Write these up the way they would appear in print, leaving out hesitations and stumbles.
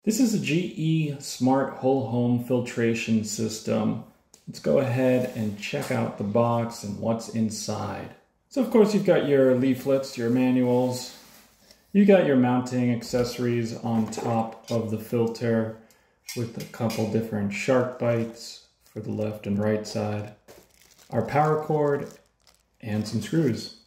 This is a GE Smart Whole Home Filtration System. Let's go ahead and check out the box and what's inside. So of course you've got your leaflets, your manuals. You got your mounting accessories on top of the filter with a couple different shark bites for the left and right side. Our power cord and some screws.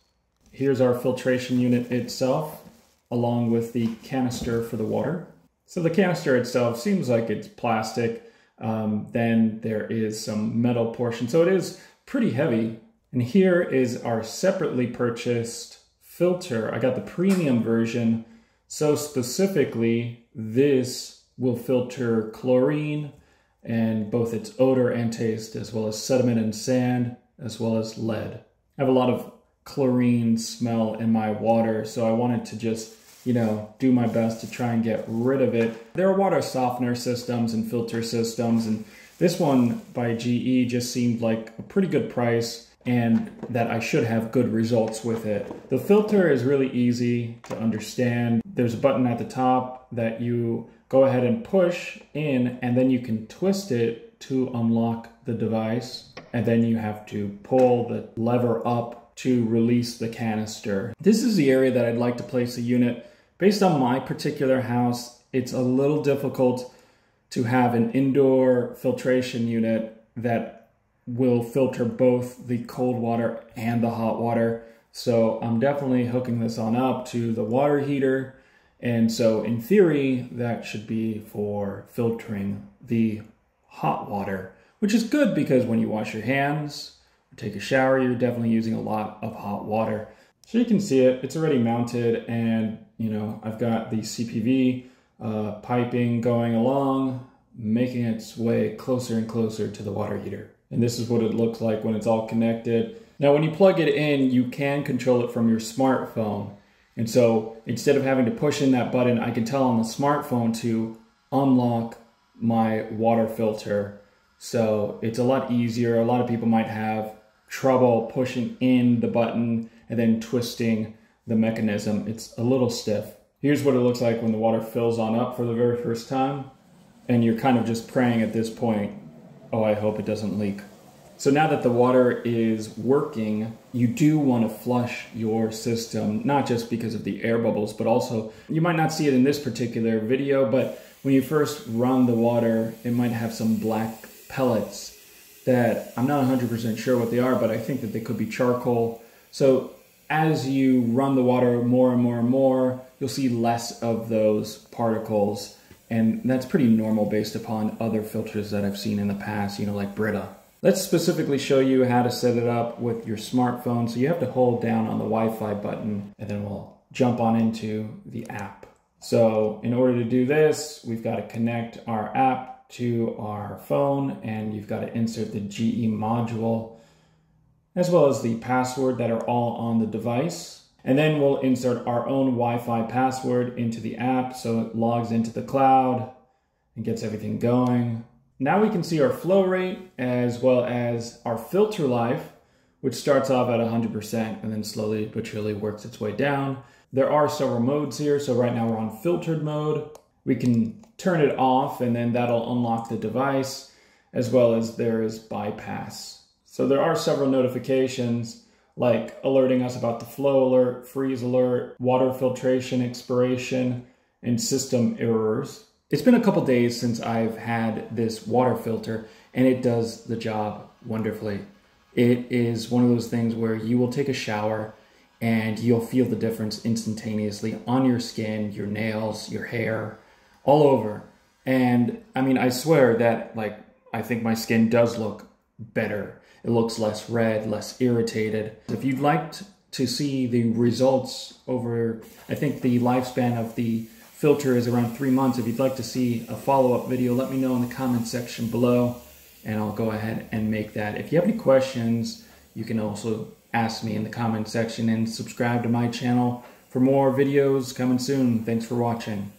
Here's our filtration unit itself, along with the canister for the water. So the canister itself seems like it's plastic. Then there is some metal portion, so it is pretty heavy. And here is our separately purchased filter. I got the premium version, so specifically this will filter chlorine and both its odor and taste, as well as sediment and sand, as well as lead. I have a lot of chlorine smell in my water, so I wanted to just do my best to try and get rid of it. There are water softener systems and filter systems, and this one by GE just seemed like a pretty good price and that I should have good results with it. The filter is really easy to understand. There's a button at the top that you go ahead and push in, and then you can twist it to unlock the device, and then you have to pull the lever up to release the canister. This is the area that I'd like to place a unit. Based on my particular house, it's a little difficult to have an indoor filtration unit that will filter both the cold water and the hot water. So I'm definitely hooking this on up to the water heater. And so in theory, that should be for filtering the hot water, which is good because when you wash your hands or take a shower, you're definitely using a lot of hot water. So you can see it, it's already mounted, and I've got the CPV piping going along, making its way closer and closer to the water heater. And this is what it looks like when it's all connected. Now, when you plug it in, you can control it from your smartphone. And so instead of having to push in that button, I can tell on the smartphone to unlock my water filter. So it's a lot easier. A lot of people might have trouble pushing in the button and then twisting the mechanism. It's a little stiff. Here's what it looks like when the water fills on up for the very first time. And you're kind of just praying at this point, oh, I hope it doesn't leak. So now that the water is working, you do want to flush your system, not just because of the air bubbles, but also, you might not see it in this particular video, but when you first run the water, it might have some black pellets that I'm not 100% sure what they are, but I think that they could be charcoal. So as you run the water more and more and more, you'll see less of those particles. And that's pretty normal based upon other filters that I've seen in the past, like Brita. Let's specifically show you how to set it up with your smartphone. So you have to hold down on the Wi-Fi button, and then we'll jump on into the app. So in order to do this, we've got to connect our app to our phone, and you've got to insert the GE module, as well as the password that are all on the device. And then we'll insert our own Wi-Fi password into the app so it logs into the cloud and gets everything going. Now we can see our flow rate as well as our filter life, which starts off at 100% and then slowly but surely works its way down. There are several modes here. So right now we're on filtered mode. We can turn it off and then that'll unlock the device, as well as there is bypass. So there are several notifications like alerting us about the flow alert, freeze alert, water filtration expiration, and system errors. It's been a couple days since I've had this water filter, and it does the job wonderfully. It is one of those things where you will take a shower and you'll feel the difference instantaneously on your skin, your nails, your hair, all over. And I mean, I swear that I think my skin does look better. It looks less red, less irritated. If you'd like to see the results over, I think the lifespan of the filter is around 3 months. If you'd like to see a follow-up video, let me know in the comment section below, and I'll go ahead and make that. If you have any questions, you can also ask me in the comment section, and subscribe to my channel for more videos coming soon. Thanks for watching.